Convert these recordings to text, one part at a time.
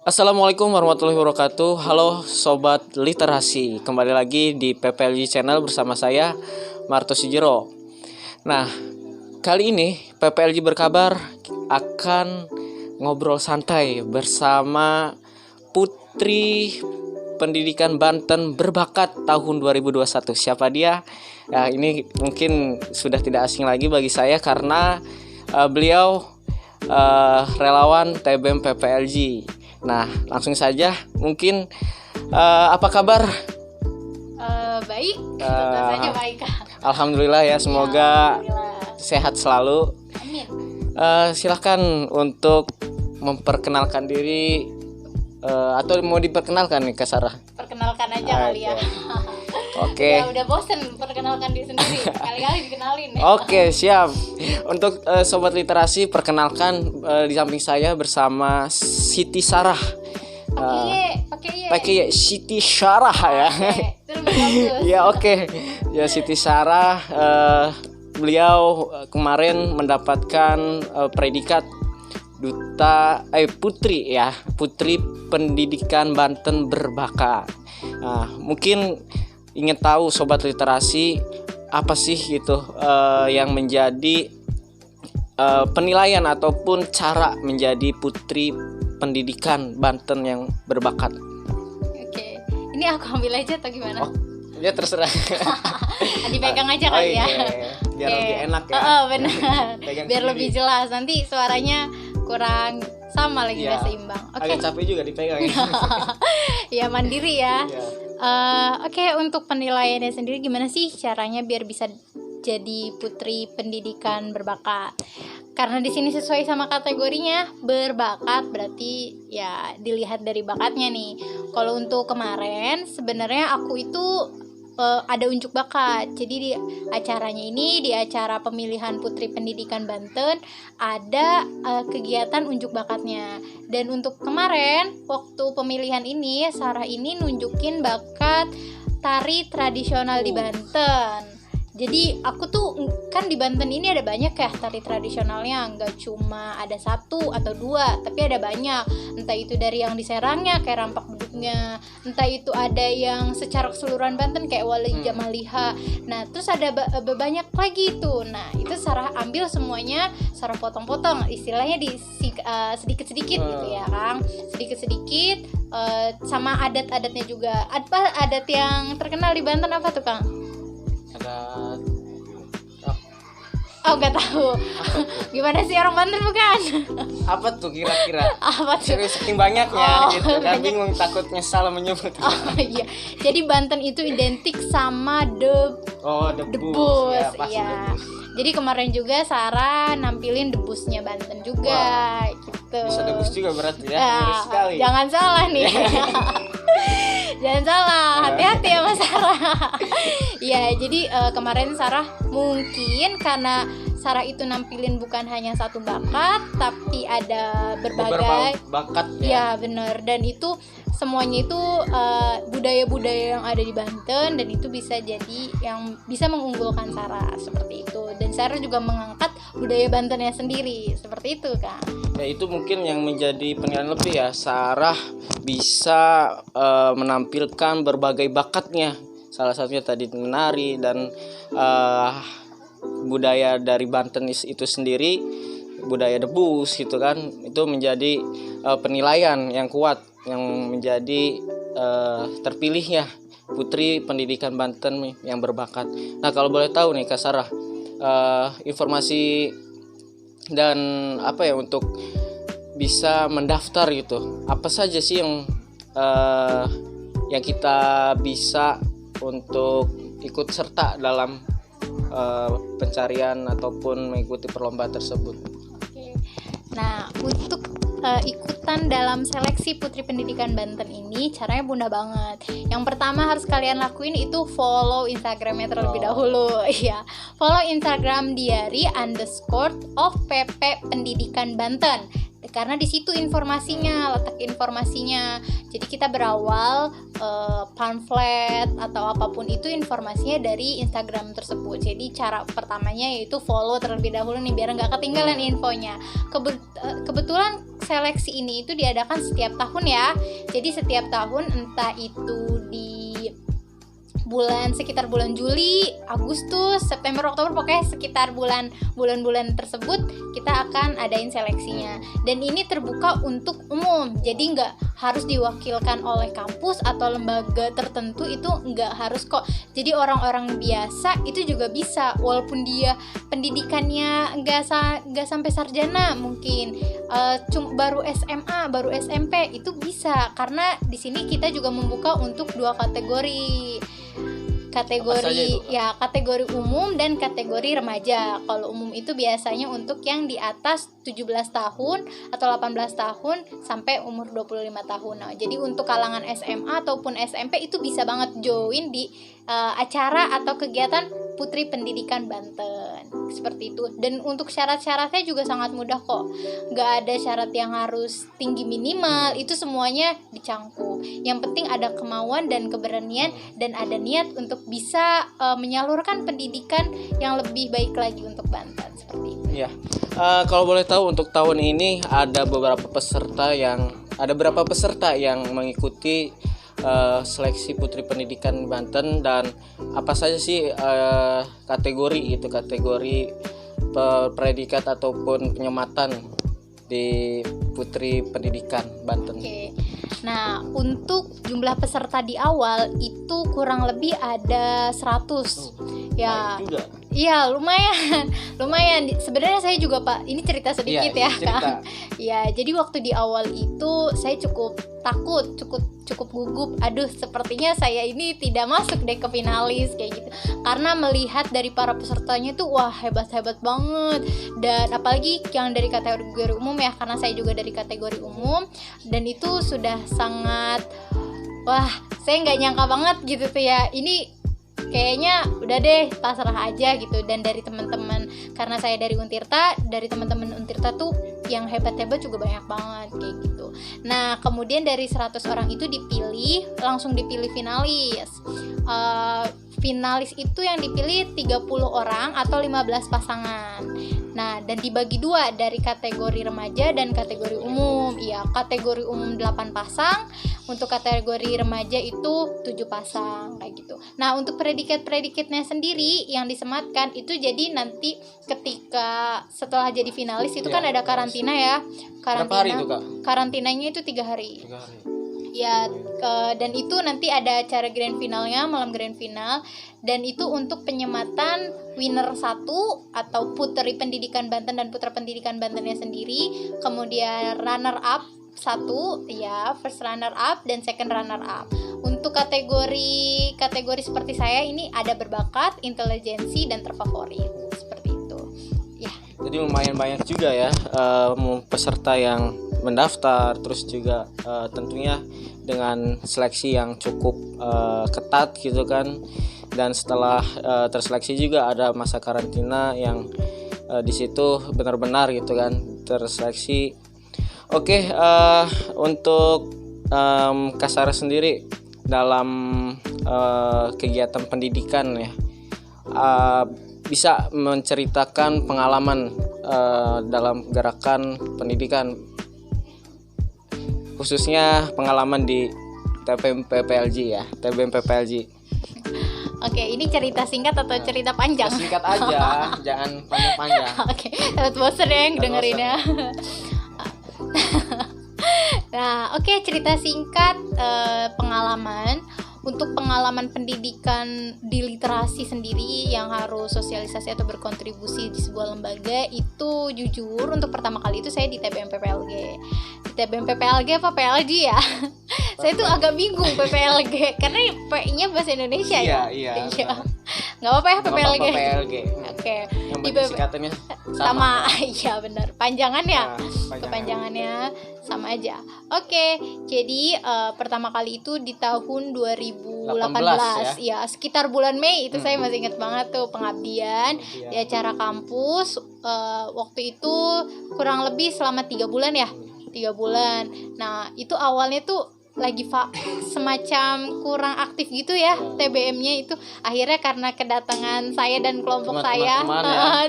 Assalamualaikum warahmatullahi wabarakatuh. Halo Sobat Literasi, kembali lagi di PPLG Channel bersama saya Marto Sujiro. Nah, kali ini PPLG berkabar akan ngobrol santai bersama Putri Pendidikan Banten berbakat tahun 2021. Siapa dia? Nah, ini mungkin sudah tidak asing lagi bagi saya karena beliau relawan TBM PPLG. Nah, langsung saja mungkin apa kabar? Baik, tentu saja baik. Alhamdulillah ya, semoga sehat selalu. Amin. Silahkan untuk memperkenalkan diri atau mau diperkenalkan nih Kak Sarah? Perkenalkan aja kali ya. Oke. Ya udah bosen perkenalkan diri sendiri, kali-kali dikenalin ya. Oke, siap. Untuk Sobat Literasi, perkenalkan di samping saya bersama Siti Sarah. Pakai Siti Sarah ya. Itu lebih bagus. Ya oke. Ya Siti Sarah, beliau kemarin mendapatkan predikat Duta Putri ya, Putri Pendidikan Banten berbakat. Nah, mungkin ingin tahu Sobat Literasi apa sih gitu yang menjadi penilaian ataupun cara menjadi Putri Pendidikan Banten yang berbakat. Oke, ini aku ambil aja atau gimana? Oh, ya terserah. Dipegang aja kali ya. Biar lebih enak ya. Benar. Biar sendiri. Lebih jelas. Nanti suaranya kurang sama lagi, Ya, gak seimbang. Oke. Agak capek juga dipegang. Ya mandiri ya. Ya. Oke, untuk penilaiannya sendiri gimana sih caranya biar bisa jadi Putri Pendidikan berbakat? Karena di sini sesuai sama kategorinya berbakat, berarti ya dilihat dari bakatnya nih. Kalau untuk kemarin sebenarnya aku itu ada unjuk bakat. Jadi di acaranya ini, di acara pemilihan Putri Pendidikan Banten ada kegiatan unjuk bakatnya. Dan untuk kemarin waktu pemilihan ini, Sarah ini nunjukin bakat tari tradisional di Banten. Jadi aku tuh kan di Banten ini ada banyak ya tari tradisionalnya, nggak cuma ada satu atau dua, tapi ada banyak. Entah itu dari yang di Serangnya kayak rampak beduknya, entah itu ada yang secara keseluruhan Banten kayak Wali Jamaliha. Nah terus ada banyak lagi tuh. Nah itu Sarah ambil semuanya, Sarah potong-potong, istilahnya di sedikit-sedikit gitu ya Kang, sedikit-sedikit sama adat-adatnya juga. Apa adat yang terkenal di Banten apa tuh Kang? Oh nggak tahu. Gimana sih orang Banten bukan? Apa tuh kira-kira? Apa tuh? Serius saking banyaknya gitu kan, banyak. bingung takut nyesal menyebut. Iya. Jadi Banten itu identik sama Debus. debus. Ya, pasti Iya. debus. Jadi kemarin juga Sarah nampilin debusnya Banten juga. Gitu. Bisa debus juga berarti ya. Ya, Ngeri sekali. jangan salah nih. Jangan salah, hati-hati ya Mas Sarah. Ya, jadi kemarin Sarah mungkin karena Sarah itu nampilin bukan hanya satu bakat, tapi ada berbagai bakat ya benar, dan itu semuanya itu budaya-budaya yang ada di Banten, dan itu bisa jadi yang bisa mengunggulkan Sarah seperti itu. Dan Sarah juga mengangkat budaya Bantennya sendiri seperti itu kan. Ya itu mungkin yang menjadi penilaian lebih ya, Sarah bisa menampilkan berbagai bakatnya. Salah satunya tadi menari dan budaya dari Banten itu sendiri, budaya debus gitu kan, itu menjadi penilaian yang kuat yang menjadi terpilihnya Putri Pendidikan Banten yang berbakat. Nah kalau boleh tahu nih Kak Sarah, informasi dan apa ya untuk bisa mendaftar gitu, apa saja sih yang kita bisa untuk ikut serta dalam pencarian ataupun mengikuti perlombaan tersebut? Oke. Nah, untuk ikutan dalam seleksi Putri Pendidikan Banten ini caranya mudah banget. Yang pertama harus kalian lakuin itu follow Instagramnya terlebih dahulu. Iya, follow Instagram diary_of_pp Pendidikan Banten. Karena di situ informasinya, letak informasinya. Jadi kita berawal pamflet atau apapun itu informasinya dari Instagram tersebut. Jadi cara pertamanya yaitu follow terlebih dahulu nih biar nggak ketinggalan infonya. kebetulan seleksi ini itu diadakan setiap tahun ya. Jadi setiap tahun entah itu di sekitar bulan Juli, Agustus, September, Oktober, pokoknya sekitar bulan-bulan tersebut kita akan adain seleksinya. Dan ini terbuka untuk umum, jadi nggak harus diwakilkan oleh kampus atau lembaga tertentu, itu nggak harus kok. Jadi orang-orang biasa itu juga bisa, walaupun dia pendidikannya nggak sampai sarjana, mungkin baru SMA, baru SMP, itu bisa, karena di sini kita juga membuka untuk 2 kategori. Kategori umum dan kategori remaja. Kalau umum itu biasanya untuk yang di atas 17 tahun atau 18 tahun sampai umur 25 tahun. Nah, jadi untuk kalangan SMA ataupun SMP itu bisa banget join di acara atau kegiatan Putri Pendidikan Banten. Seperti itu. Dan untuk syarat-syaratnya juga sangat mudah kok. Nggak ada syarat yang harus tinggi minimal, itu semuanya dicangkup. Yang penting ada kemauan dan keberanian dan ada niat untuk bisa menyalurkan pendidikan yang lebih baik lagi untuk Banten, seperti itu. Ya, kalau boleh tahu untuk tahun ini ada berapa peserta yang mengikuti seleksi Putri Pendidikan Banten, dan apa saja sih kategori predikat ataupun penyematan di Putri Pendidikan Banten? Oke. Nah, untuk jumlah peserta di awal itu kurang lebih ada 100. Ya. Juga. Iya, lumayan. Sebenarnya saya juga, Pak, ini cerita sedikit ya, Kak. Ya, jadi waktu di awal itu saya cukup takut, cukup gugup. Aduh, sepertinya saya ini tidak masuk deh ke finalis kayak gitu. Karena melihat dari para pesertanya tuh wah, hebat-hebat banget. Dan apalagi yang dari kategori umum ya, karena saya juga dari kategori umum, dan itu sudah sangat, wah, saya nggak nyangka banget gitu tuh ya. Ini kayaknya udah deh pasrah aja gitu. Dan dari teman-teman, karena saya dari Untirta, dari teman-teman Untirta tuh yang hebat-hebat juga banyak banget kayak gitu. Nah, kemudian dari 100 orang itu langsung dipilih finalis. Finalis itu yang dipilih 30 orang atau 15 pasangan. Nah, dan dibagi 2 dari kategori remaja dan kategori umum. Iya, kategori umum 8 pasang, untuk kategori remaja itu 7 pasang kayak gitu. Nah, untuk predikat-predikatnya sendiri yang disematkan itu, jadi nanti ketika setelah jadi finalis itu kan ada karantina ya. Berapa hari itu, Kak? Karantinanya itu 3 hari. Ya, dan itu nanti ada acara grand finalnya, malam grand final, dan itu untuk penyematan winner 1 atau Putri Pendidikan Banten dan Putra Pendidikan Bantennya sendiri, kemudian runner up 1 ya, first runner up dan second runner up. Untuk kategori seperti saya ini ada berbakat, intelijensi, dan terfavorit, seperti itu ya. Jadi lumayan banyak juga ya peserta yang mendaftar, terus juga tentunya dengan seleksi yang cukup ketat gitu kan. Dan setelah terseleksi juga ada masa karantina yang di situ benar-benar gitu kan terseleksi. Oke, untuk Kasara sendiri dalam kegiatan pendidikan ya, bisa menceritakan pengalaman dalam gerakan pendidikan, khususnya pengalaman di TBM PPLG ya, TBM PPLG. Oke, ini cerita singkat atau cerita panjang? Singkat aja, jangan panjang-panjang. Oke, takut bosen ya yang dengerinnya. Nah, oke, cerita singkat pengalaman. Untuk pengalaman pendidikan di literasi sendiri yang harus sosialisasi atau berkontribusi di sebuah lembaga, itu jujur untuk pertama kali itu saya di TBM PPLG. Di TBM PPLG apa PLG ya? Saya tuh agak bingung PPLG karena P-nya bahasa Indonesia ya. Iya. Nggak apa-apa ya PPLG. Oke. Yang berarti singkatannya sama. Iya benar. Panjangannya. Nah, Kepanjangannya sama aja. Oke, jadi pertama kali itu di tahun 2018 ya, sekitar bulan Mei itu saya masih ingat banget tuh, pengabdian di acara kampus. Waktu itu kurang lebih selama 3 bulan ya. 3 bulan. Nah, itu awalnya tuh lagi semacam kurang aktif gitu ya TBM-nya itu, akhirnya karena kedatangan saya dan kelompok saya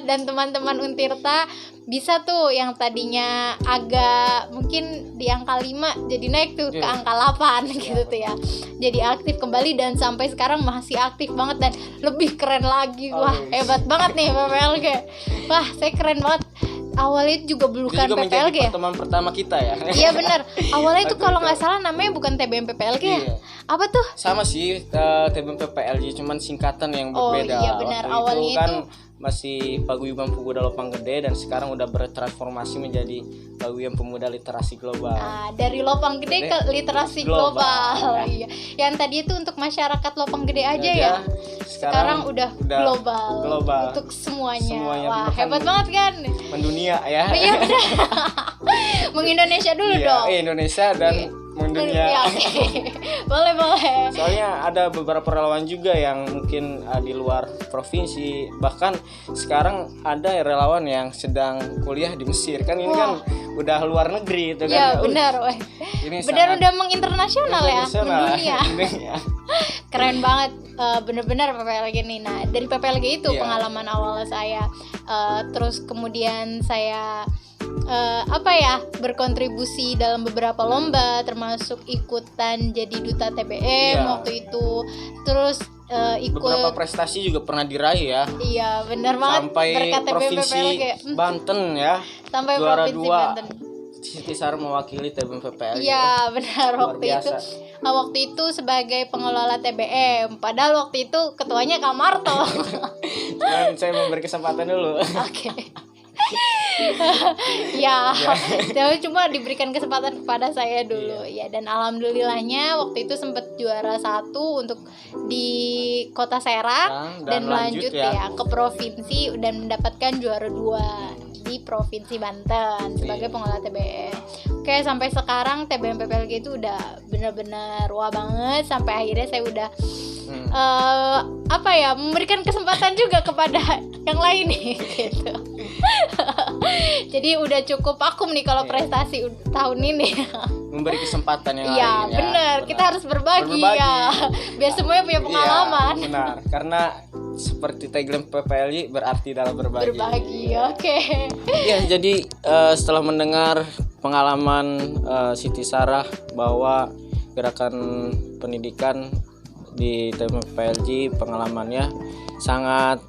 dan teman-teman Untirta bisa tuh yang tadinya agak mungkin di angka 5 jadi naik tuh ke angka 8 gitu tuh ya, jadi aktif kembali dan sampai sekarang masih aktif banget dan lebih keren lagi. Wah hebat banget nih PPLG, wah saya keren banget. Awalnya itu juga bukan PPLG ya, teman pertama kita ya. Iya benar, awalnya itu kalau nggak salah namanya bukan TBM PPLG ya. Apa tuh? Sama sih, TBM PPLG cuman singkatan yang berbeda. Oh iya benar, awalnya itu kan masih Paguyuban Pemuda Lopang Gede dan sekarang udah bertransformasi menjadi Paguyuban Pemuda Literasi Global. Dari Lopang Gede ke Literasi Global. Iya. Yang tadi itu untuk masyarakat Lopang Gede aja ya. Sekarang udah global untuk semuanya. Wah, hebat banget kan? Mendunia ya. Iya benar. Mengindonesia dulu dong. Indonesia dan mendunia. Boleh. Soalnya ada beberapa relawan juga yang mungkin di luar provinsi, bahkan sekarang ada relawan yang sedang kuliah di Mesir kan, ini kan udah luar negeri itu kan. Iya benar, benar udah menginternasional ya, mendunia. Keren banget, bener-bener PPLG nih. Nah dari PPLG itu pengalaman awal saya, terus kemudian saya berkontribusi dalam beberapa lomba, termasuk ikutan jadi duta TBM waktu itu, terus ikut beberapa prestasi juga pernah diraih ya. Iya benar banget, sampai berkat provinsi Banten ya, sampai juara provinsi 2 Banten. Siti Sarah mewakili TBM PPLG. Iya benar, waktu itu sebagai pengelola TBM, padahal waktu itu ketuanya Kak Marto. Saya memberi kesempatan dulu. Oke. Ya, cuma diberikan kesempatan kepada saya dulu ya, dan alhamdulillahnya waktu itu sempat juara 1 untuk di Kota Serang dan lanjut ya ke provinsi dan mendapatkan juara 2 di Provinsi Banten sebagai pengelola TBM. Oke, sampai sekarang TBM PPLG itu udah benar-benar wah banget, sampai akhirnya saya udah memberikan kesempatan juga kepada yang lain nih gitu. Jadi udah cukup vakum nih kalau prestasi tahun ini. Memberi kesempatan yang lain. Iya benar, kita harus berbagi ya, biar semuanya punya pengalaman. Iya, benar, karena seperti tagline PPLG berarti dalam berbagi. Oke. Ya, jadi setelah mendengar pengalaman Siti Sarah bahwa gerakan pendidikan di PPLG pengalamannya sangat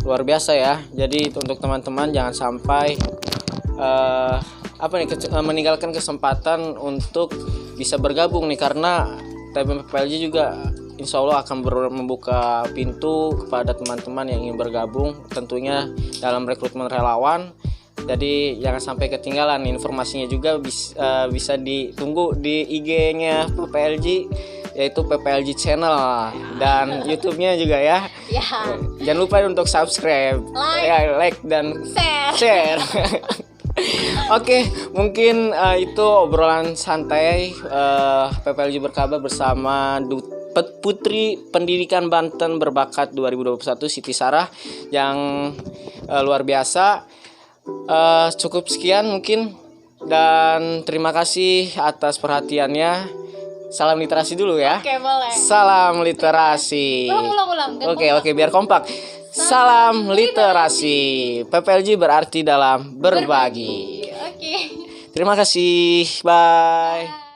luar biasa ya. Jadi untuk teman-teman jangan sampai meninggalkan kesempatan untuk bisa bergabung nih, karena TBM PPLG juga insya Allah akan membuka pintu kepada teman-teman yang ingin bergabung tentunya dalam rekrutmen relawan. Jadi jangan sampai ketinggalan, informasinya juga bisa ditunggu di IG-nya PPLG, yaitu PPLG Channel dan YouTube-nya juga ya. Jangan lupa untuk subscribe, like dan share. Oke, mungkin itu obrolan santai PPLG berkabar bersama Putri Pendidikan Banten Berbakat 2021 Siti Sarah yang luar biasa. Cukup sekian mungkin, dan terima kasih atas perhatiannya. Salam literasi dulu ya. Oke, boleh. Salam literasi. Ulang. Oke, biar kompak. Salam literasi. PPLG berarti dalam berbagi. Oke. Terima kasih. Bye.